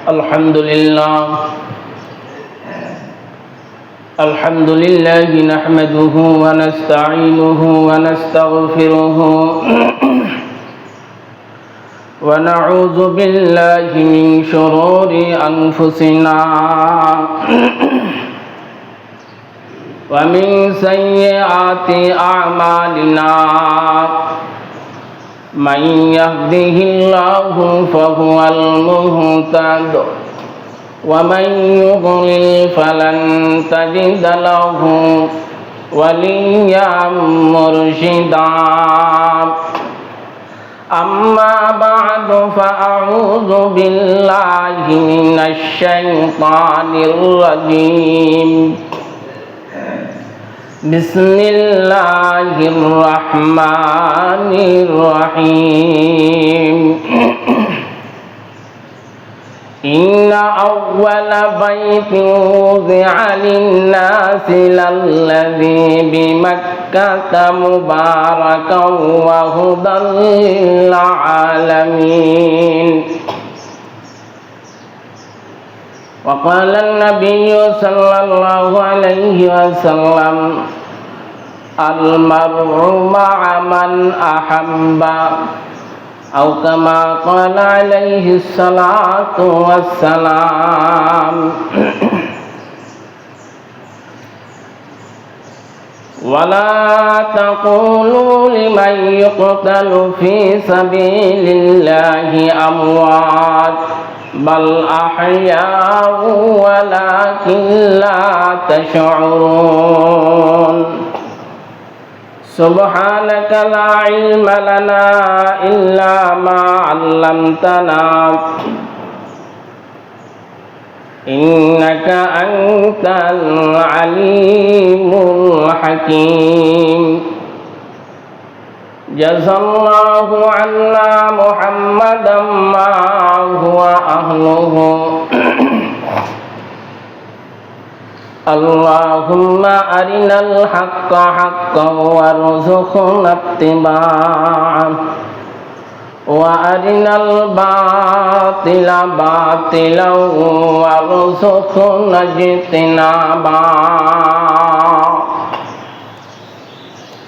الحمد لله نحمده ونستعينه ونستغفره ونعوذ بالله من شرور أنفسنا ومن سيئات أعمالنا من يهده الله فهو المهتد ومن يضلل فلن تجد له وليا مرشدا أما بعد فأعوذ بالله من الشيطان الرجيم بسم الله الرحمن الرحيم إن أول بيت وضع للناس للذي بمكة مباركا وهدى للعالمين وقال النبي صلى الله عليه وسلم المرء مع من أحب أو كما قال عليه الصلاة والسلام ولا تقولوا لمن يقتل في سبيل الله أموات بل أحياء ولكن لا تشعرون سبحانك لا علم لنا إلا ما علمتنا إنك أنت العليم الحكيم جزى الله عنا محمدا ما هو أهله اللهم أرنا الحق حقا وارزقنا اتباعه وأرنا الباطل باطلا وارزقنا اجتنابه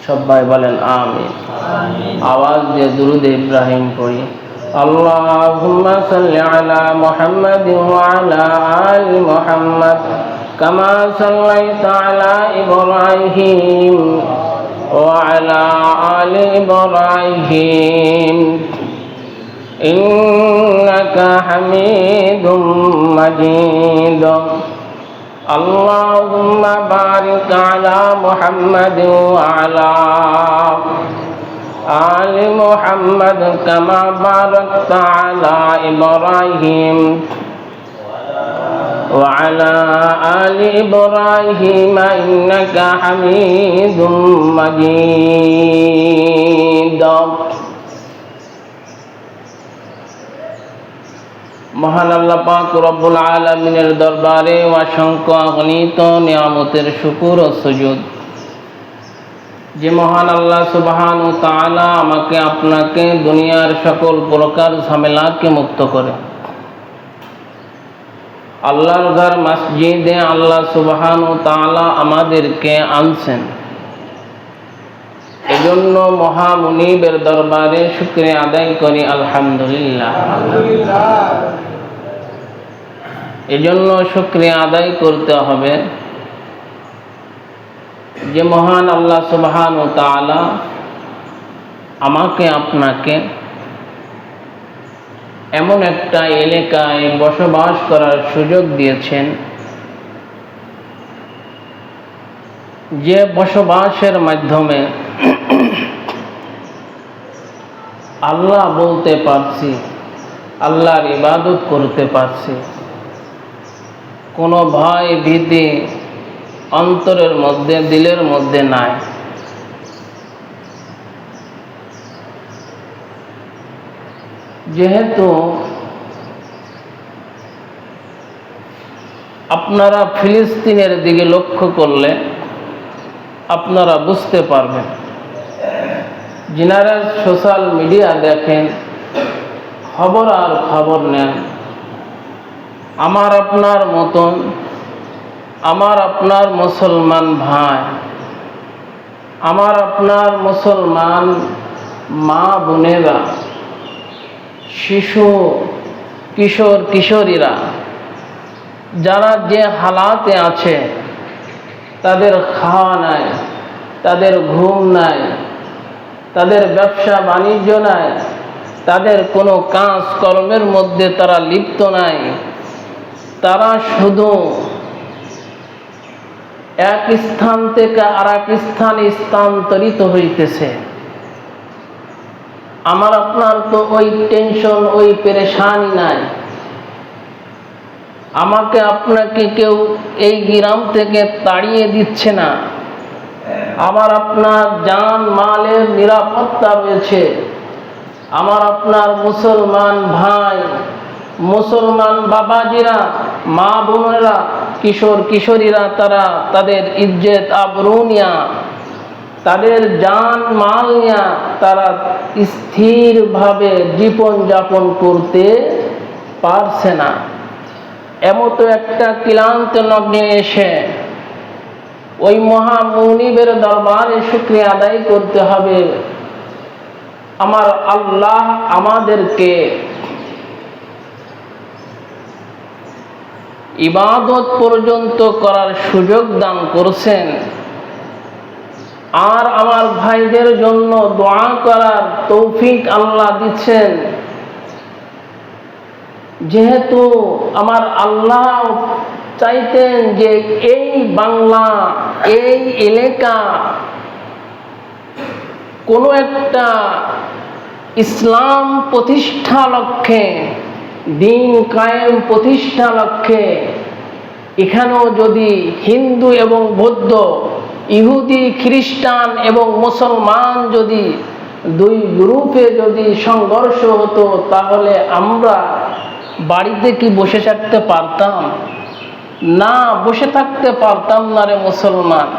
সবাই বলেন আমিন। আওয়াজ দিয়ে দুরূদ ইব্রাহিম পড়ি। আল্লাহুম্মা সাল্লি আলা মুহাম্মাদিন ওয়া আলা আলি মুহাম্মাদ কামা সাল্লাইতা আলা ইব্রাহিম ওয়া আলা আলি ইব্রাহিম ইন্নাকা হামিদুম মাজিদ। اللهم بارك على محمد وعلى آل محمد كما باركت على إبراهيم وعلى آل إبراهيم إنك حميد مجيد। মহান আল্লাহ পাক রব্বুল আলামিনের দরবারে অসংখ্য অগণিত নিয়ামতের শুকর ও সুজুদ যে মহান আল্লাহ সুবহানাহু ওয়া তাআলা আমাকে আপনাকে দুনিয়ার সকল প্রকার ঝামেলাকে মুক্ত করে আল্লাহর ঘর মসজিদে আল্লাহ সুবহানাহু ওয়া তাআলা আমাদেরকে আনছেন। এজন্য মহামুনিবের দরবারে শুকরিয়া আদায় করি আলহামদুলিল্লাহ। এজন্য শুকরিয়া আদায় করতে হবে যে মহান আল্লাহ সুবহানাহু ওয়া তাআলা আমাকে আপনাকে এমন একটা এলাকায় বসবাস করার সুযোগ দিয়েছেন যে বসবাসের মাধ্যমে আল্লাহ বলতে পারছি, আল্লাহর ইবাদত করতে পারছি, কোনো ভয় ভীতি অন্তরের মধ্যে দিলের মধ্যে নাই। যেহেতু আপনারা ফিলিস্তিনের দিকে লক্ষ্য করলে আপনারা বুঝতে পারবেন, যিনারা সোশ্যাল মিডিয়া দেখেন, খবর আর খবর নেন, আমার আপনার মতন আমার আপনার মুসলমান ভাই, আমার আপনার মুসলমান মা বোনেরা, শিশু কিশোর কিশোরীরা যারা যে হালাতে আছে, তাদের খাওয়া নাই, তাদের ঘুম নাই, তাদের ব্যবসা বাণিজ্য নাই, তাদের কোনো কাজ কর্মের মধ্যে তারা লিপ্ত নাই, তারা শুধু এক স্থান থেকে আর এক স্থানে স্থানান্তরিত হইতেছে। আমার আপনার তো ওই টেনশন, ওই পেরেশানি নাই। আমাকে আপনাকে কেউ এই গ্রাম থেকে তাড়িয়ে দিচ্ছে না। আমার আপনার জান মালের নিরাপত্তা রয়েছে। আমার আপনার মুসলমান ভাই, মুসলমান বাবাজিরা, মা বোনেরা, কিশোর কিশোরীরা, তারা তাদের ইজ্জত আবরু নিয়া, তাদের জান মাল নিয়া তারা স্থিরভাবে জীবন যাপন করতে পারছে না। এমতো একটা ক্লান্ত লগ্নে এসে ওই মহা মুনিবের দরবারে শুকরিয়া আদায় করতে হবে। আমার আল্লাহ আমাদেরকে ইবাদত পর্যন্ত করার সুযোগ দান করছেন, আর আমার ভাইদের জন্য দোয়া করার তৌফিক আল্লাহ দিচ্ছেন। যেহেতু আমার আল্লাহ চাইতেন যে এই বাংলা, এই এলাকা কোনো একটা ইসলাম প্রতিষ্ঠা লক্ষ্যে, দিন কায়েম প্রতিষ্ঠা লক্ষ্যে, এখানেও যদি হিন্দু এবং বৌদ্ধ, ইহুদি খ্রিস্টান এবং মুসলমান যদি দুই গ্রুপে যদি সংঘর্ষ হতো, তাহলে আমরা বাড়িতে কি বসে থাকতে পারতাম? না, বসে থাকতে পারতাম না রে মুসলমান।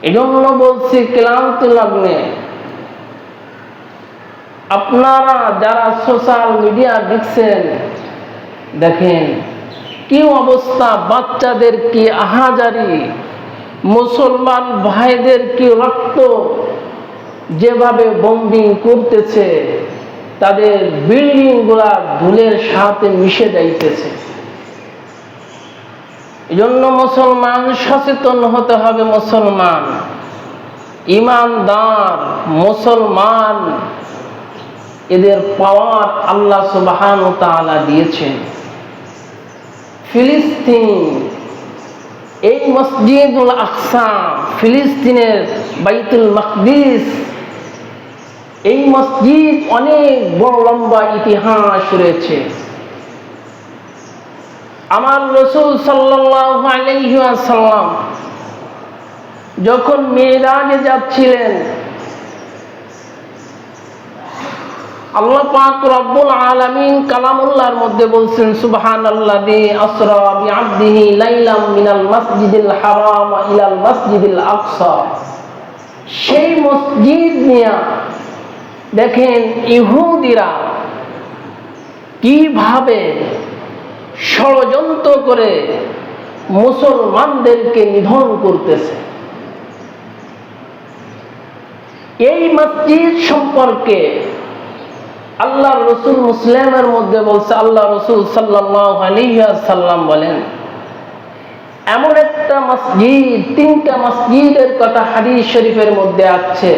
এজন্য বলছি ক্লান্ত লগ্নে আপনারা যারা সোশ্যাল মিডিয়া দেখছেন, দেখেন কি অবস্থা, বাচ্চাদের কি আহাজারি, মুসলমান ভাইদের কি রক্ত যেভাবে বোম্বিং করতেছে, তাদের বিল্ডিং গুলা ধুলের সাথে মিশে যাইতেছে। এজন্য মুসলমান সচেতন হতে হবে। মুসলমান ইমানদার মুসলমান, এদের পাওয়ার আল্লাহ সুবহানাহু ওয়া তাআলা দিয়েছেন। ফিলিস্তিন, এই মসজিদুল আকসা, ফিলিস্তিনের বাইতুল মাকদিস, এই মসজিদ অনেক বড় লম্বা ইতিহাস রয়েছে। আমার রাসূল সাল্লাল্লাহু আলাইহি ওয়াসাল্লাম যখন মেরাজে যাচ্ছিলেন, আল্লাহ পাক রব্বুল আলামিন কালামুল্লাহর মধ্যে বলছেন, সুবহানাল্লাযী আসরা বিআবদিহি লাইলাম মিনাল মাসজিদিল হারাম ইলাল মাসজিদিল আকসা। সেই মসজিদ নিয়ে দেখেন ইহুদিরা কিভাবে ষড়যন্ত্র করে মুসলমানদেরকে নিধন করতেছে। এই মসজিদ সম্পর্কে আল্লাহ রসুল মুসলিমের মধ্যে বলছে, আল্লাহ রসুল সাল্লাল্লাহু আলাইহি ওয়াসাল্লাম বলেন, এমন একটা মসজিদ, তিনটা মসজিদের কথা হাদিস শরীফের মধ্যে আছে।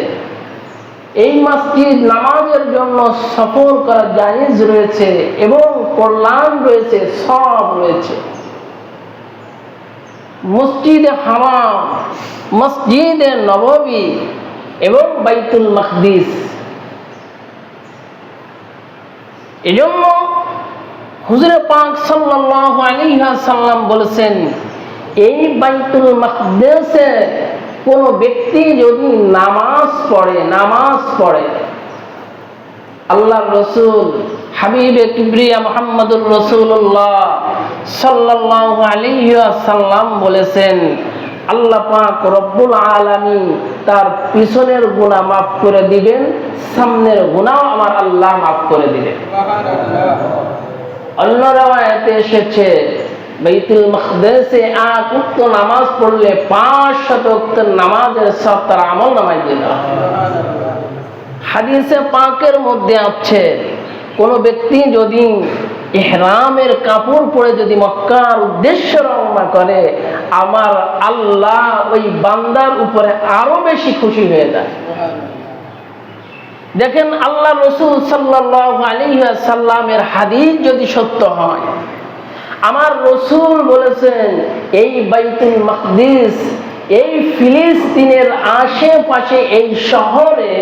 এই মসজিদ নামাজের জন্য সফর করা জায়েজ রয়েছে এবং কল্যাণ রয়েছে, সব রয়েছে। মসজিদে হারাম, মসজিদে নববী এবং বাইতুল মাকদিস। এজন্য হুজুর পাক সাল্লাল্লাহু আলাইহি ওয়াসাল্লাম বলেছেন, এই বাইতুল মাকদিসে কোন ব্যক্তি যদি নামাজ পড়ে, আল্লাহর রাসূল হাবিবে কিবরিয়া মুহাম্মদুর রাসূলুল্লাহ সাল্লাল্লাহু আলাইহি ওয়াসাল্লাম বলেছেন, আল্লাহ পাক রব্বুল আলামিন তার পিছনের গুনাহ মাফ করে দিবেন, সামনের গুনাহ আমার আল্লাহ মাফ করে দিবেন। অন্য রাওয়ায়াতে এসেছে বাইতুল মাকদিসে 8 ওয়াক্ত নামাজ পড়লে 500 ওয়াক্তের নামাজের সওয়াব তার আমলনামায় দিয়ে দেওয়া হয়। হাদিসে পাকের মধ্যে আছে কোন ব্যক্তি যদি ইহরামের কাপড় পরে যদি মক্কার উদ্দেশ্যে রওনা করে, আমার আল্লাহ ওই বান্দার উপরে আরো বেশি খুশি হয়ে যায়। দেখেন আল্লাহ রাসূল সাল্লাল্লাহু আলাইহি ওয়াসাল্লামের হাদিস যদি সত্য হয়, আমার রাসূল বলেছেন এই বাইতুল মাকদিস, এই ফিলিস্তিনের আশেপাশে এই শহরে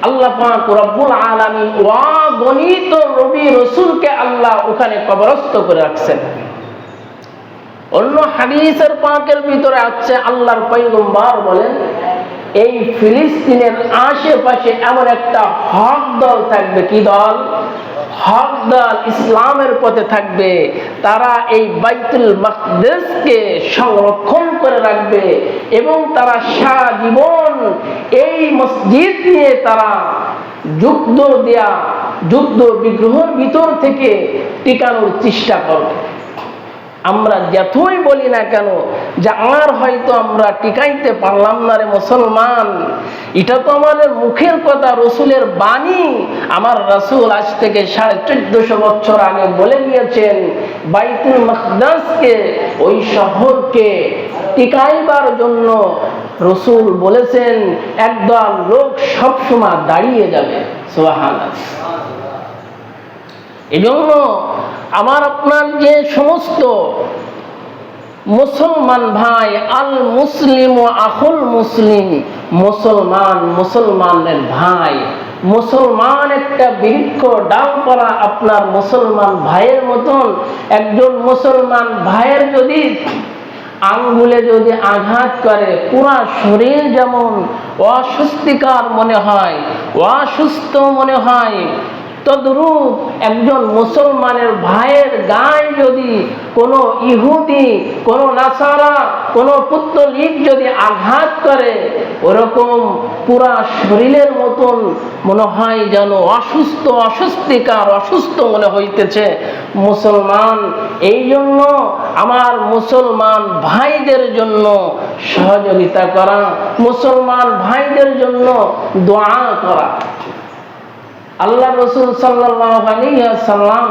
আল্লাহ পাক রব্বুল আলামিন অগণিত নবী রাসূলকে আল্লাহ ওখানে কবরস্থ করে রাখছেন। অন্য হাদিসের পাকের ভিতরে আছে আল্লাহর পয়গম্বর বলেন এই ফিলিস্তিনের আশেপাশে এমন একটা হক দল থাকবে। কি দল? হক দল, ইসলামের পথে থাকবে। তারা এই বাইতুল মাকদিসকে সংরক্ষণ করে রাখবে এবং তারা সারা জীবন এই মসজিদ নিয়ে তারা যুদ্ধ বিগ্রহের ভিতর থেকে টিকানোর চেষ্টা করবে। আমরা যতই বলি না কেন যে আর হয়তো আমরা টিকাইতে পারলাম না রে মুসলমান, এটা তো আমাদের মুখের কথা, রসুলের বাণী। আমার রাসূল আজ থেকে 1450 বছর আগে বলে গিয়েছেন বাইতুল মাকদিসকে, ওই শহরকে টিকাইবার জন্য রসুল বলেছেন একদল লোক সবসময় দাঁড়িয়ে যাবে। সুবহানাল্লাহ। এজন্য আমার আপনার যে সমস্ত মুসলমান ভাই, আল মুসলিম ও আখুল মুসলিম, মুসলমানের ভাই, মুসলমান একটা বৃক্ষ ডালপালা আপনার মুসলমান ভাইয়ের মতন। একজন মুসলমান ভাইয়ের যদি আঙ্গুলে যদি আঘাত করে পুরা শরীর যেমন অস্বস্তিকর মনে হয়, অসুস্থ মনে হয়, তদ্রূপ একজন মুসলমানের ভাইয়ের গায়ে যদি কোনো ইহুদি, কোনো নাসারা, কোনো পুত্তলিক যদি আঘাত করে, ওরকম পুরা শরীরের মতন মনে হয় যেন অস্বস্তিকর, অসুস্থ মনে হইতেছে মুসলমান। এই জন্য আমার মুসলমান ভাইদের জন্য সহযোগিতা করা, মুসলমান ভাইদের জন্য দোয়া করা। আল্লাহ রাসূল সাল্লাল্লাহু আলাইহি ওয়াসাল্লাম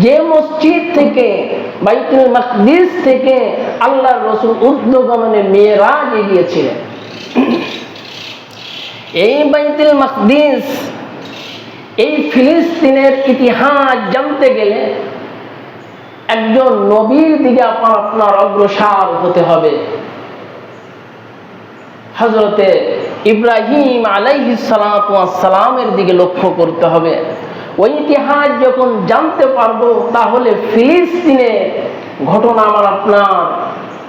যে মসজিদ থেকে, বাইতুল মাকদিস থেকে আল্লাহ রাসূল ঊর্ধ্বগমনে মেরাজে গিয়েছিলেন, এই বাইতুল মাকদিস, এই ফিলিস্তিনের ইতিহাস জানতে গেলে একজন নবীর দিকে আপনার অগ্রসর হতে হবে। হযরতে ইব্রাহিম আলাইহিস সালাতু ওয়াস সালামের দিকে লক্ষ্য করতে হবে। ওই ইতিহাস যখন জানতে পারবো তাহলে ফিলিস্তিনের ঘটনা আমার আপনার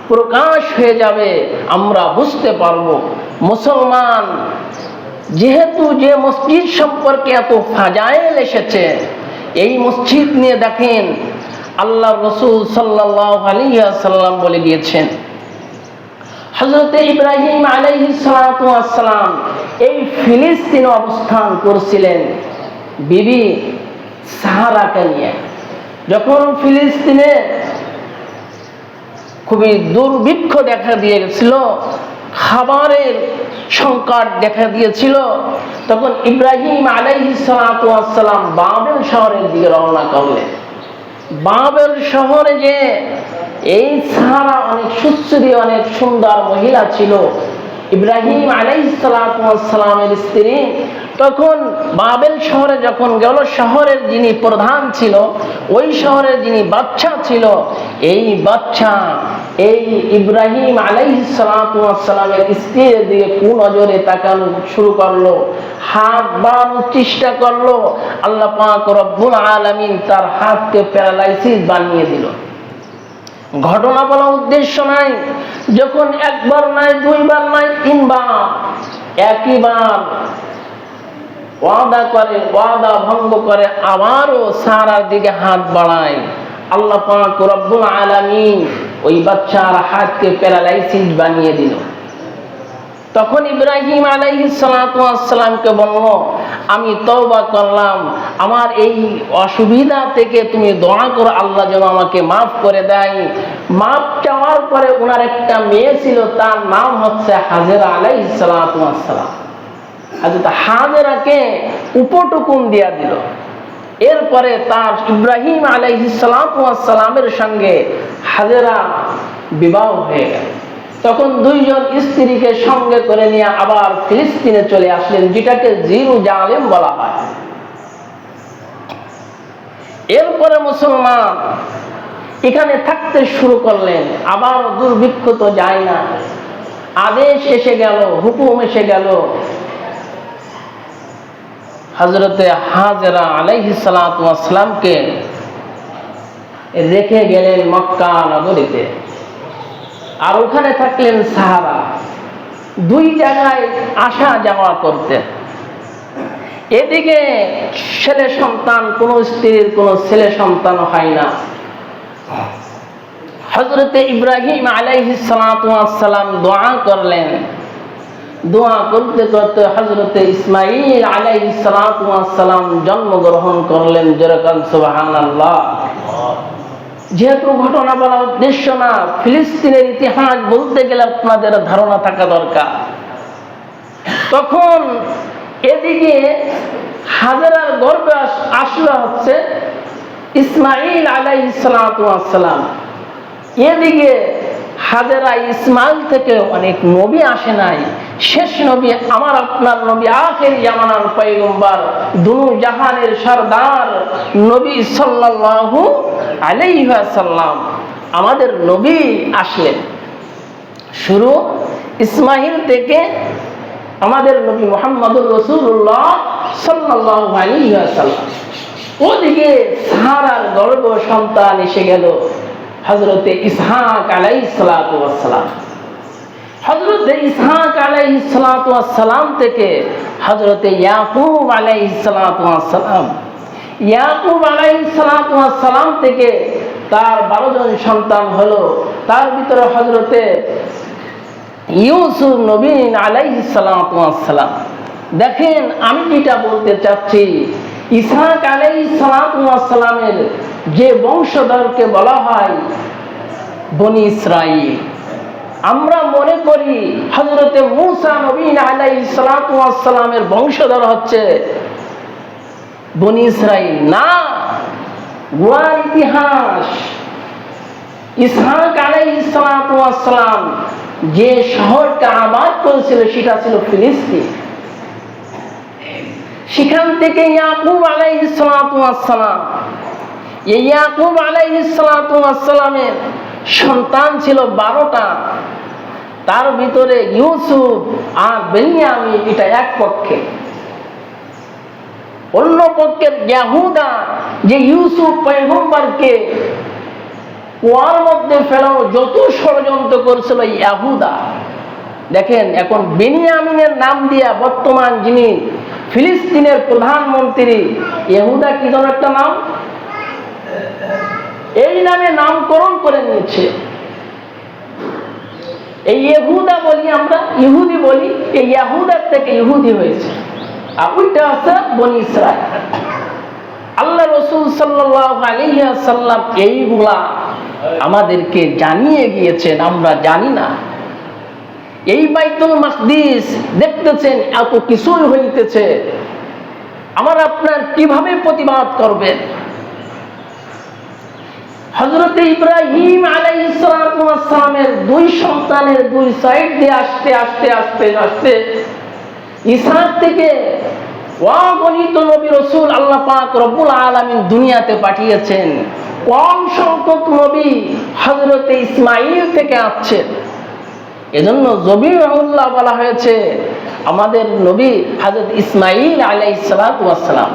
প্রকাশ হয়ে যাবে, আমরা বুঝতে পারবো মুসলমান যেহেতু যে মসজিদ সম্পর্কে এত ফাজাইল এসেছে, এই মসজিদ নিয়ে দেখেন আল্লাহ রাসূল সাল্লাল্লাহু আলাইহি ওয়াসাল্লাম বলে গিয়েছেন, হযরতে ইব্রাহিম আলাইহিস সালাতু ওয়াস সালাম এই ফিলিস্তিনে অবস্থান করছিলেন বিবি সারাকে নিয়ে। যখন ফিলিস্তিনে খুবই দুর্ভিক্ষ দেখা দিয়েছিল, খাবারের সংকট দেখা দিয়েছিল, তখন ইব্রাহিম আলাইহিস সালাতু ওয়াস সালাম বাবেল শহরের দিকে রওনা করলেন। বাবেল শহরে যে এই সারা অনেক সুশ্রী, অনেক সুন্দর মহিলা ছিল, ইব্রাহিম আলাইহিস সালাতু ওয়াস সালামের স্ত্রী। তখন বাবেল শহরে যখন গেল, শহরের যিনি প্রধান ছিল, ওই শহরের যিনি বাদশা ছিল, এই বাদশা এই ইব্রাহিম আলাইহিস সালাতু ওয়াস সালামের স্ত্রীর দিকে কুনজরে তাকানো শুরু করলো, হাত বাড়ানোর চেষ্টা করলো। আল্লাহ পাক রব্বুল আলামিন তার হাতকে প্যারালাইসিস বানিয়ে দিল। ঘটনা বলা উদ্দেশ্য নাই, যখন একবার নাই, দুইবার নাই, তিনবার, একইবার ওয়াদা ভঙ্গ করে আবারও সারার দিকে হাত বাড়ায়, আল্লাহ পাক রব্বুল আলামিন ওই বাচ্চার হাতকে প্যারালাইসিস বানিয়ে দিল। তখন ইব্রাহিম আলাইহিস সালাতু ওয়াস সালামকে বলল, আমি তওবা করলাম, আমার এই অসুবিধা থেকে তুমি দোয়া করো আল্লাহ যেন আমাকে মাফ করে দেয়। মাফ চাওয়ার পরে ওনার একটা মেয়ে ছিল, তার নাম হচ্ছে হাজেরা আলাইহিস সালাতু ওয়াস সালাম। হযরত হাজেরাকে উপটুকুন দিয়া দিল। এরপরে তার ইব্রাহিম আলাইহিস সালাতু ওয়াস সালামের সঙ্গে হাজেরা বিবাহ হয়ে গেল। তখন দুইজন স্ত্রীকে সঙ্গে করে নিয়ে আবার ফিলিস্তিনে চলে আসলেন, যেটাকে জেরুজালেম বলা হয়। এরপরে মুসলমান এখানে থাকতে শুরু করলেন। আবার দুর্ভিক্ষ তো যায় না, আদেশ এসে গেল, হুকুম এসে গেল, হযরতে হাজেরা আলাইহিস সালাতু ওয়াস সালামকে রেখে গেলেন মক্কা নগরীতে, আর ওখানে থাকলেন সাহাবা। দুই জায়গায় আসা যাওয়া করতেন। এদিকে ছেলে সন্তান, কোন স্ত্রীর কোন ছেলে সন্তান হয় না। হযরতে ইব্রাহিম আলাইহিস সালাতু ওয়াস সালাম দোয়া করলেন। দোয়া করতে করতে হযরতে ইসমাঈল আলাইহিস সালাতু ওয়াস সালাম জন্মগ্রহণ করলেন। যেরকম সুবহানাল্লাহ। যেহেতু ঘটনা বলা উদ্দেশ্য না, ফিলিস্তিনের ইতিহাস বলতে গেলে আপনাদের ধারণা থাকা দরকার। তখন এদিকে হাজেরার গর্ভে আসলো হচ্ছে ইসমাঈল আলাইহিস সালাতু ওয়াস সালাম। এদিকে হাজেরা ইসমাইল থেকে অনেক নবী আসে নাই। শেষ নবী আমার আপনার নবী, আখিরি জামানার পয়গম্বর, দুনু জাহানের সরদার নবী সাল্লাল্লাহু আলাইহি ওয়াসাল্লাম, আমাদের নবী আসলেন। শুরু ইসমাইল থেকে আমাদের নবী মুহাম্মদুর রাসূলুল্লাহ সাল্লাল্লাহু আলাইহি ওয়াসাল্লাম। ওদিকে সারার গর্ভ সন্তান এসে গেল হযরতে ইসহাক আলাইহিস সালাতু ওয়াস সালাম। হযরতে ইসহাক আলাইহিস সালাতু ওয়াস সালাম থেকে হযরতে ইয়াকুব আলাইহিস সালাতু ওয়াস সালাম। ইয়াকুব আলাইহিস সালাতু ওয়াস সালাম থেকে তার 12 জন সন্তান হলো। তার ভিতরে হযরতে ইউসুফ নবী আলাইহিস সালাতু ওয়াস সালাম। দেখেন, আমি যেটা বলতে চাচ্ছি, ইসহাক আলাইহিস সালাতু ওয়াস সালামের যে বংশধরকে বলা হয় বনি ইসরাইল। আমরা মনে করি হযরতে মূসা নবী আলাইহিস সালাতু ওয়াস সালামের বংশধর হচ্ছে বনি ইসরাইল। না, গোড়ার ইতিহাস, ইসহাক আলাইহিস সালাতু ওয়াস সালাম যে শহরটা আবাদ করেছিল সেটা ছিল ফিলিস্তিন। সেখান থেকে ইয়াকুব আলাইহিস সালাতু ওয়াস সালাম, ইয়াকুব আলাইহিস সালাতু ওয়াস সালামের সন্তান ছিল 12টা। তার ভিতরে ইউসুফ আর বেনিয়ামিন, এটা এক পক্ষে। অন্য পক্ষের ইয়াহুদা, যে ইউসুফ পয়গম্বরকে কুয়ার মধ্যে ফেলানো যত ষড়যন্ত্র করেছিল ইয়াহুদা। দেখেন, এখন বেনিয়ামিনের নাম দিয়া বর্তমান যিনি ফিলিস্তিনের প্রধানমন্ত্রী, ইহুদা কি যেন একটা নাম, এই নামে নামকরণ করে নিয়েছে। এই ইহুদা বলি আমরা, ইহুদি বলি, এই ইয়াহুদার থেকে ইহুদি হয়েছে। আর ওইটা আছে বনি ইসরাইল। আল্লাহ রাসূল সাল্লাল্লাহু আলাইহি ওয়াসাল্লাম এইগুলা আমাদেরকে জানিয়ে গিয়েছেন, আমরা জানি না। এই বাইতুল মাকদিস দেখতেছেন এত কিছুই হইতেছে, আমার আপনার কিভাবে প্রতিবাদ করবেন? হযরতে ইব্রাহিম আলাইহিস সালাতু ওয়াস সালামের 2 সন্তানের 2 সাইড দিয়ে আস্তে আস্তে আস্তে আস্তে ইসহাক থেকে অগণিত নবী রাসূল আল্লাহ পাক রব্বুল আলামিন দুনিয়াতে পাঠিয়েছেন। কম সংখ্যক নবী হযরতে ইসমাঈল থেকে আসছেন। এজন্য জবিউল্লাহ বলা হয়েছে আমাদের নবী হযরত ইসমাঈল আলাইহিস সালাতু ওয়াস সালাম।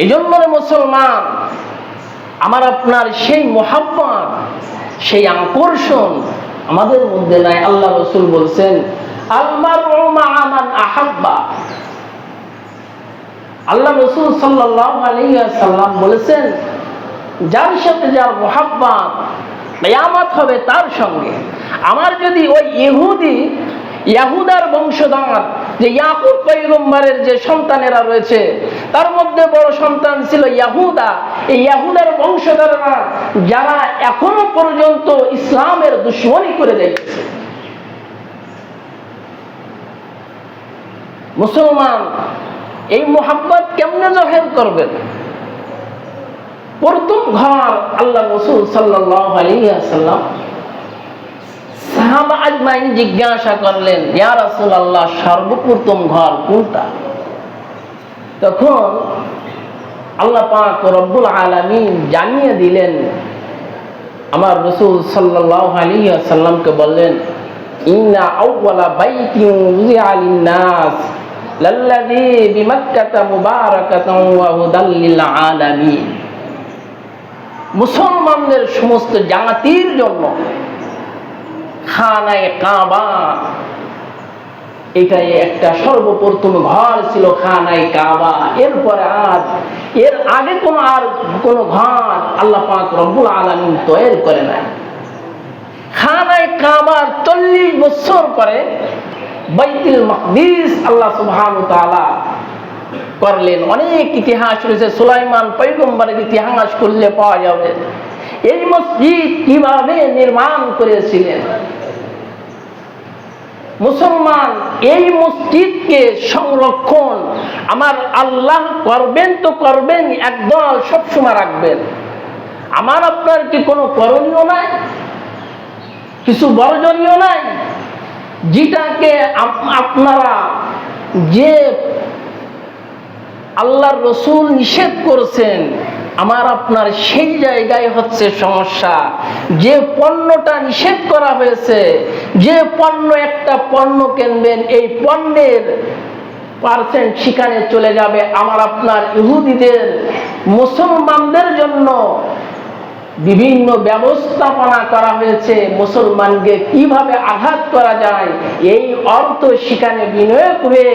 এজন্য মুসলমান, আমার আপনার সেই মুহাব্বত, সেই আকর্ষণ আমাদের মধ্যে নাই। আল্লাহ রাসূল বলছেন, আল মারউ মা'a মান আহাব্বা। আল্লাহ রাসূল সাল্লাল্লাহু আলাইহি ওয়াসাল্লাম বলেছেন, যার সাথে যার মুহাব্বত, কিয়ামত হবে তার সঙ্গে। আমার যদি ওই ইহুদি ইয়াহুদার বংশধর যে ইয়াকুব পয়গম্বরের যে সন্তানেরা রয়েছে, তার মধ্যে বড় সন্তান ছিল ইয়াহুদা। এই ইয়াহুদার বংশধররা যারা এখনো পর্যন্ত ইসলামের দুশমনী করে যাচ্ছে। মুসলমান এই মোহাব্বত কেমনে জহির করবেন? প্রথম ঘর আল্লাহ রাসূল সাল্লাল্লাহু আলাইহি ওয়াসাল্লাম সাহাবা আজমাইন জিজ্ঞাসা করলেন, ইয়া রাসূলুল্লাহ, সর্বপ্রথম ঘর কোনটা? তখন আল্লাহ পাক রব্বুল আলামিন জানিয়ে দিলেন, আমার রাসূল সাল্লাল্লাহু আলাইহি ওয়াসাল্লামকে বললেন, ইন্না আউওয়ালা বাইতিন উযিআ লিন-নাস লাল্লাযী বিমাক্কাতা মুবারাকাতান ওয়া হুদাল লিল আলামিন। মুসলমানদের সমস্ত জাতির জন্য খানায়ে কাবা, এটাই একটা সর্বপ্রথম ঘর ছিল, খানায়ে কাবা। এরপরে আর এর আগে কোনো ঘর আল্লাহ পাক রব্বুল আলামিন তৈরি করে নাই। খানায়ে কাবার 40 বছর পরে বাইতুল মাকদিস আল্লাহ সুবহানাহু ওয়া তাআলা করলেন। অনেক ইতিহাস রয়েছে, সুলাইমান পয়গম্বরের ইতিহাস করলে পাওয়া যাবে এই মসজিদ কিভাবে নির্মাণ করেছিলেন। মুসলমান এই মসজিদকে সংরক্ষণ আমার আল্লাহ করবেন তো করবেন, একদল সবসময় রাখবেন। আমার আপনার কি কোনো করণীয় নাই, কিছু বর্জনীয় নাই? যেটাকে আপনারা যে আল্লাহর রাসূল নিষেধ করেছেন, আমার আপনার সেই জায়গায় হচ্ছে সমস্যা। যে পণ্যটা নিষেধ করা হয়েছে, যে পণ্য একটা পণ্য কিনবেন, এই পণ্যের পার্সেন্ট সেখানে চলে যাবে আমার আপনার ইহুদিদের। মুসলমানদের জন্য বিভিন্ন ব্যবস্থাপনা করা হয়েছে, মুসলমানকে কিভাবে আঘাত করা যায় এই অর্থ সেখানে বিনিয়োগ হয়ে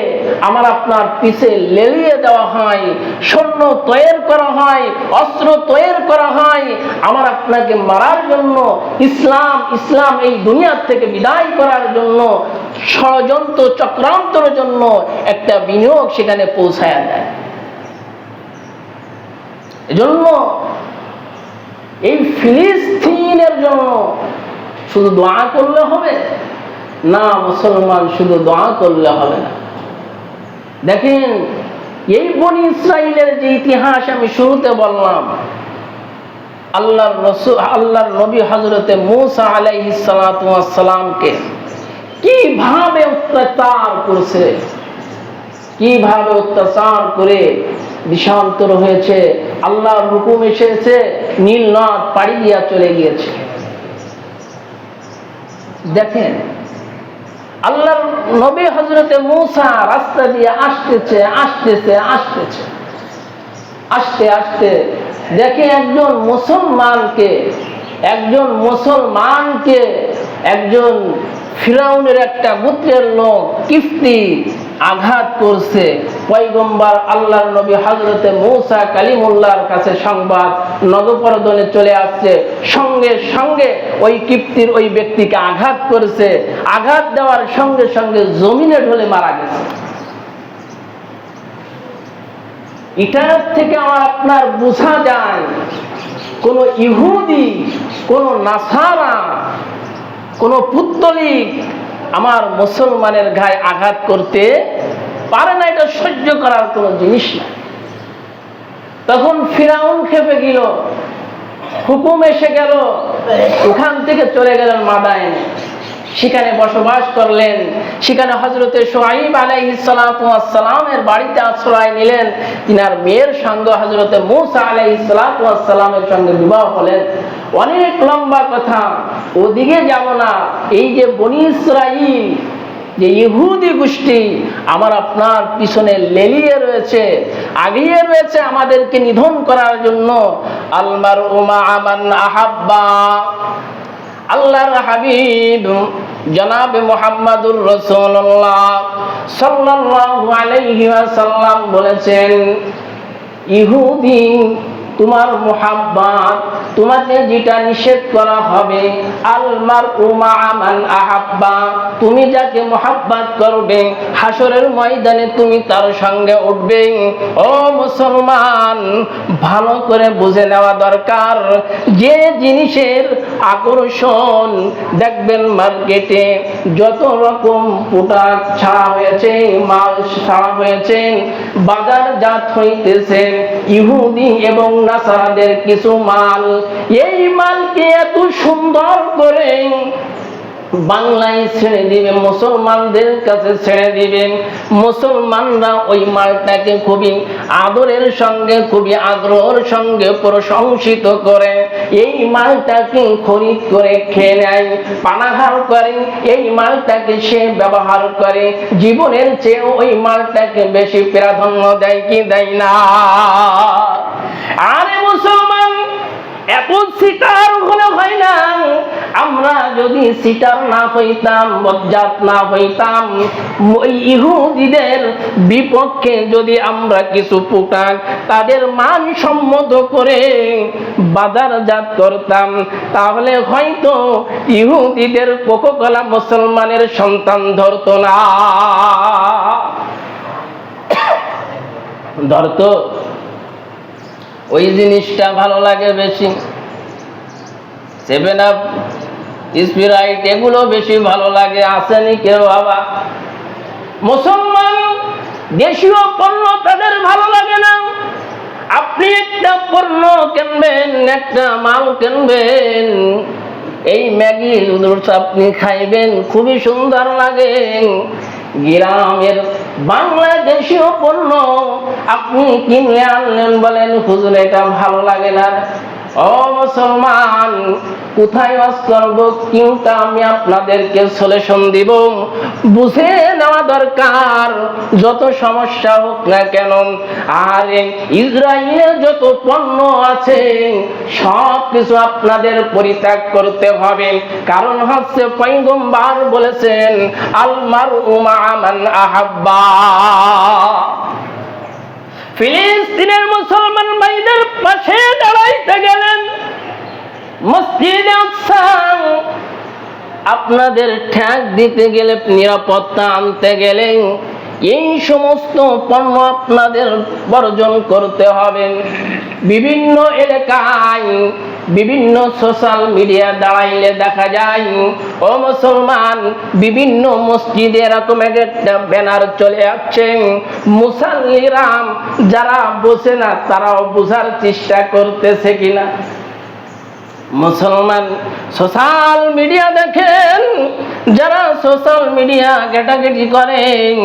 আমার আপনার পিছে লেলিয়ে দেওয়া হয়, সৈন্য তৈরি করা হয়, অস্ত্র তৈরি করা হয় আমার আপনাকে মারার জন্য। ইসলাম এই দুনিয়ার থেকে বিদায় করার জন্য, ষড়যন্ত্র চক্রান্তরের জন্য একটা বিনিয়োগ সেখানে পৌঁছায় দেয়। এজন্য এই ফিলিস্তিনের জন্য শুধু দোয়া করলে হবে না, মুসলমান শুধু দোয়া করলে হবে না। দেখেন, এই বনি ইসরাইলের যে ইতিহাস আমি শুরুতে বললাম, আল্লাহর নবী হযরতে মূসা আলাইহিস সালাতু ওয়াস সালামকে কিভাবে অত্যাচার করেছে, কিভাবে অত্যাচার করে দেশান্তর হয়েছে। আল্লাহর হুকুম এসেছে, নীল নদ পাড়ি দিয়া চলে গিয়েছে। দেখেন, আল্লাহর নবী হযরতে মূসা রাস্তা দিয়ে আসতেছে আস্তে আস্তে দেখে একজন মুসলমানকে একজন ফিরাউনের একটা গোত্রের লোক কিফতি আঘাত করছে। পয়গম্বর আল্লাহর নবী হযরতে মূসা কালিমুল্লাহর কাছে সংবাদ নগরপরদনে চলে আসছে, সঙ্গে সঙ্গে ওই কিফতির ওই ব্যক্তিকে আঘাত করেছে। আঘাত দেওয়ার সঙ্গে সঙ্গে জমিনে ঢলে মারা গেছে। এটার থেকে আমার আপনার বোঝা যায়, কোন ইহুদি, কোন নাসারা, কোন পুত্তলিক আমার মুসলমানের গায়ে আঘাত করতে পারে না। এটা সহ্য করার কোন জিনিস না। তখন ফিরাউন খেপে গেল, হুকুম এসে গেল, ওখান থেকে চলে গেলেন মাদায়েনে, সেখানে বসবাস করলেন। সেখানে হযরতে শুআইব আলাইহিস সালাতু ওয়াস সালামের বাড়িতে আশ্রয় নিলেন। তিনার মেয়ের সঙ্গে হযরতে মূসা আলাইহিস সালাতু ওয়াস সালামের সঙ্গে বিবাহ হলেন। অনেক লম্বা কথা, ওদিকে যাব না। এই যে বনি ইসরাইল, যে ইহুদি গোষ্ঠী আমার আপনার পিছনে লেলিয়ে রয়েছে, আগিয়ে রয়েছে আমাদেরকে নিধন করার জন্য। আলমারউ মা'a মান আহাব্বা, আল্লাহর হাবিব জনাব মুহাম্মাদুর রাসূলুল্লাহ সাল্লাল্লাহু আলাইহি ওয়াসাল্লাম বলেছেন, ইহুদি তোমার মুহাব্বত, তোমাকে যেটা নিষেধ করা হবে, আল মারউ মা'a মান আহাব্বা, তুমি যাকে মুহাব্বত করবে হাসরের ময়দানে তুমি তার সঙ্গে উঠবে। ও মুসলমান, ভালো করে বুঝে নেওয়া দরকার, যে জিনিসের আকর্ষণ দেখবেন মার্কেটে যত রকম প্রোডাক্ট ছাড়া হয়েছে, মাল ছাড়া হয়েছে, বাজারজাত হইতেছে ইহুদি এবং নাসারাদের কিছু মাল, এই মালকে এত সুন্দর করে বাংলায় ছেড়ে দিবে, মুসলমানদের কাছে ছেড়ে দিবেন। মুসলমানরা ওই মালটাকে খুবই আদরের সঙ্গে, খুবই আগ্রহের সঙ্গে প্রশংসিত করে এই মালটাকে খরিদ করে খেয়ে নেয়, পানাহার করে, এই মালটাকে সে ব্যবহার করে, জীবনের চেয়ে ওই মালটাকে বেশি প্রাধান্য দেয় কি দেয় না? আরে মুসলমান, এত সিটার হলে হয় না। আমরা যদি সিটার না হইতাম, বজ্জাত না হইতাম, ওই ইহুদিদের বিপক্ষে যদি আমরা কিছু প্রোডাক্ট তাদের মানসম্মত করে বাজারজাত করতাম, তাহলে হয়তো ইহুদিদের কোকাকোলা মুসলমানের সন্তান ধরতো না। ধরতো? ওই জিনিসটা ভালো লাগে বেশি, 7 আপ, স্প্রাইট, এগুলো বেশি ভালো লাগে। আসেনি কেউ বাবা? মুসলমান দেশীয় পণ্য তাদের ভালো লাগে না। আপনি একটা পণ্য কিনবেন, একটা মাল কিনবেন, এই ম্যাগি নুডলস আপনি খাইবেন, খুবই সুন্দর লাগে। গ্রামের বাংলাদেশীয় পণ্য আপনি কিনে আনলেন, বলেন হুজুর এটা ভালো লাগে না। ও মুসলমান, কোথায় ওয়াজ করব, কিন্তু আমি আপনাদেরকে সলিউশন দিব। বুঝে নেওয়া দরকার, যত সমস্যা হোক না কেন, আর ইসরায়েলের যত পণ্য আছে সব কিছু আপনাদের পরিত্যাগ করতে হবে। কারণ হচ্ছে পয়গম্বর বলেছেন, আল মারউ মা'a মান আহাব্বা। ফিলিস্তিনের মুসলমান ভাইদের পাশে দাঁড়াইতে গেলেন, মসজিদে আকসা আপনাদের ঠেক দিতে গেলে, নিরাপত্তা আনতে গেলে এই সমস্ত পণ্য আপনাদের বর্জন করতে হবে। বিভিন্ন এলাকায়, বিভিন্ন সোশ্যাল মিডিয়া দাঁড়াইলে দেখা যায়, ও মুসলমান, বিভিন্ন মসজিদে এরকম একটা ব্যানার চলে আসছে, মুসাল্লিরা যারা বসে না তারাও বোঝার চেষ্টা করতেছে কিনা। মুসলমান সোশ্যাল মিডিয়া দেখেন, যারা সোশ্যাল মিডিয়া ঘেটাঘেটি করেন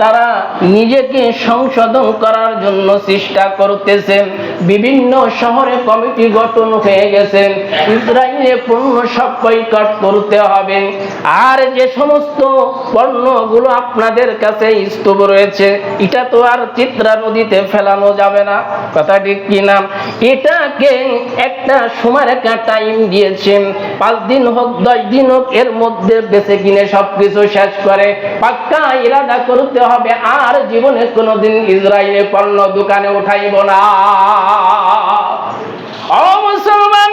তারা নিজেকে সংশোধন করার জন্য চেষ্টা করতেছেন। বিভিন্ন শহরে কমিটি গঠন হয়ে গেছে, ইসরায়েলে পণ্য সব বয়কট করতে হবে। আর যে সমস্ত পণ্যগুলো আপনাদের কাছে স্তূপ রয়েছে, এটা তো আর চিত্রা নদীতে ফেলানো যাবে না, কথা ঠিক কিনা? এটাকে একটা সময়রেখা টাইম দিয়েছেন, 5 দিন হোক 10 দিন হোক, এর মধ্যে বেঁচে কিনে সবকিছু শেষ করে পাক্কা ইরাদা করতে হবে, আর জীবনে কোনোদিন ইসরায়েলের পণ্য দোকানে উঠাইব না। ও মুসলমান,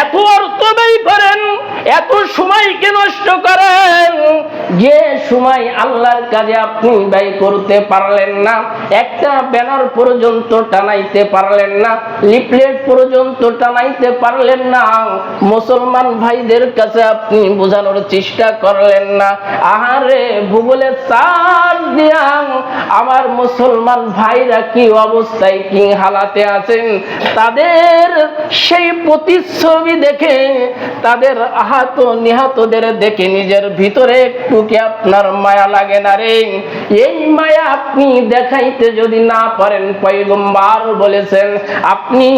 এত অর্থ ব্যয় করেন, এত সময়কে নষ্ট করেন, যে সময় আল্লাহর কাজে আপনি ব্যয় করতে পারলেন না, একটা ব্যানার পর্যন্ত টানাইতে পারলেন না, লিফলেট পর্যন্ত টানাইতে পারলেন না, মুসলমান ভাইদের কাছে আপনি বোঝানোর চেষ্টা করলেন না। আহারে, ভূগোলে চার দিয়া আমার মুসলমান ভাইরা কি অবস্থায়, কি হালাতে আছেন, তাদের সেই প্রতিচ্ছবি দেখে, তাদের আহত নিহতদের দেখে নিজের ভিতরে একটু কি আপনার মায়া লাগে না রে? এই মায়া আপনি দেখাইতে যদি না পারেন, পয়গম্বর বলেছেন, আপনি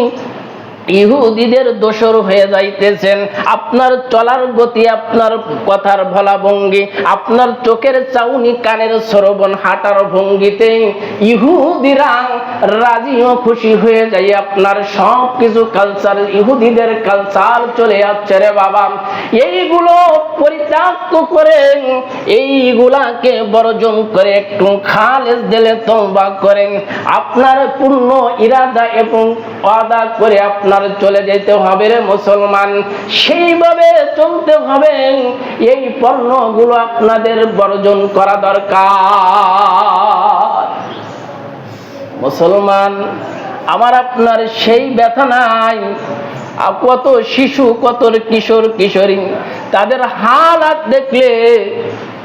ইহুদিদের দোসর হয়ে যাইতেছেন। আপনার চলার গতি, আপনার কথার ভোলা ভঙ্গি, আপনার চোখের চাউনি, কানের শ্রবণ, হাঁটার ভঙ্গিতে ইহুদিরা রাজি ও খুশি হয়ে যায়। আপনার সব কিছু কালচার, ইহুদিদের কালচার চলে যাচ্ছে রে বাবা। এইগুলো পরিত্যাগ করে, এইগুলাকে বর্জন করে একটু খালেস দিলে তওবা করেন, আপনার পূর্ণ ইরাদা এবং ওয়াদা করে আপনার চলে যেতে হবে রে মুসলমান। সেইভাবে চলতে হবে। এই পণ্যগুলো আপনাদের বর্জন করা দরকার। মুসলমান আমার আপনার সেই ব্যথা নাই? কত শিশু, কত কিশোর কিশোরী, তাদের হালাত দেখলে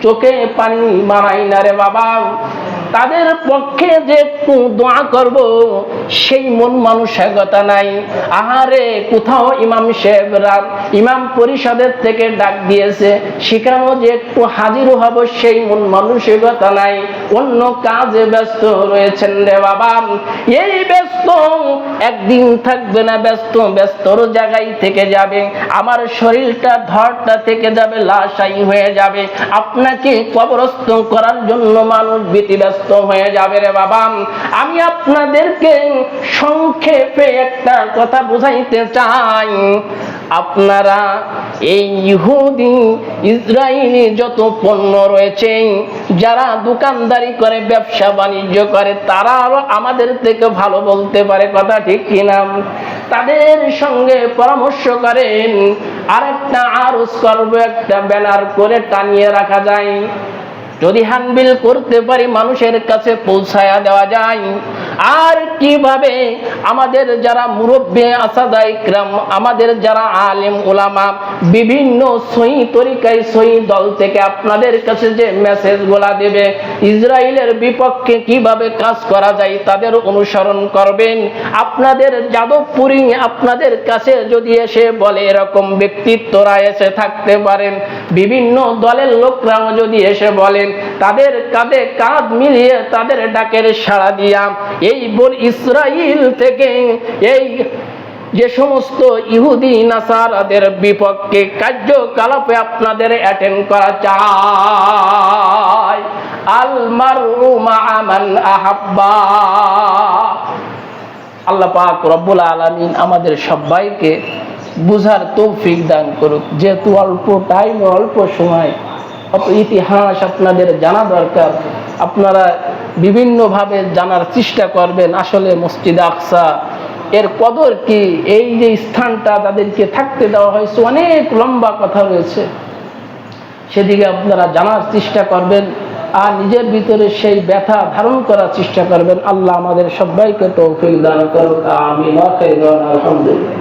চোখে পানি মারাই না রে বাবা। তাদের পক্ষে যে একটু দোয়া করব সেই মন মানসিকতা নাই। আহারে, কোথাও ইমাম সাহেবরা ইমাম পরিষদের থেকে ডাক দিয়েছে, সেখানেও যে একটু হাজির হব সেই মন মানসিকতা নাই। অন্য কাজে ব্যস্ত রয়েছেন রে বাবা। এই ব্যস্ত একদিন থাকবে না, ব্যস্তর জায়গায় থেকে যাবে। আমার শরীরটা, ধরটা থেকে যাবে, লাশাই হয়ে যাবে। আপনাকে কবরস্থ করার জন্য মানুষ ব্যতিব্যস্ত হয়ে যাবে রে বাবা। আমি আপনাদেরকে সংক্ষেপে একটা কথা বুঝাইতে চাই। আপনারা এই ইহুদি ইসরায়েলি যত পণ্য রয়েছে, যারা দোকানদারি করে, ব্যবসা বাণিজ্য করে, তারা আরো আমাদের থেকে ভালো বলতে পারে, কথা ঠিক কিনা? তাদের সঙ্গে পরামর্শ করেন, আরেকটা আরজ করবো, একটা ব্যানার করে টানিয়ে রাখা যায়, যদি হ্যান্ডবিল করতে পারি মানুষের কাছে পৌঁছায়া দেওয়া যায়। আর কিভাবে আমাদের যারা মুরব্বী আসাদা ইকরাম, আমাদের যারা আলেম ওলামা, বিভিন্ন সহি তরিকায়, সহি দল থেকে আপনাদের কাছে যে মেসেজগুলা দেবে, ইসরায়েলের বিপক্ষে কিভাবে কাজ করা যায় তাদের অনুসরণ করবেন। আপনাদের যাদবপুরি আপনাদের কাছে যদি এসে বলে, এরকম ব্যক্তিত্বরা এসে থাকতে পারেন, বিভিন্ন দলের লোকরাও যদি এসে বলেন, তাদের কাঁধে কাঁধ মিলিয়ে তাদের ডাকের সাড়া দিয়া এই বনি ইসরাইল থেকে এই যে সমস্ত ইহুদি নাসারাদের বিপক্ষে কার্যকলাপে আপনাদের অ্যাটেন্ড করা চাই। আল মারউ মা'a মান আহাব্বা। আল্লাহ পাক রব্বুল আলামিন আমাদের সবাইকে বুঝার তৌফিক দান করুক। যেহেতু অল্প টাইম, অল্প সময়, অত ইতিহাস আপনাদের জানা দরকার। আপনারা বিভিন্নভাবে জানার চেষ্টা করবেন আসলে মসজিদ আকসা এর কদর কি, এই যে স্থানটা তাদেরকে থাকতে দেওয়া হয়েছে, অনেক লম্বা কথা রয়েছে, সেদিকে আপনারা জানার চেষ্টা করবেন আর নিজের ভিতরে সেই ব্যথা ধারণ করার চেষ্টা করবেন। আল্লাহ আমাদের সবাইকে তৌফিক দান করুক। আমিন। আলহামদুলিল্লাহ।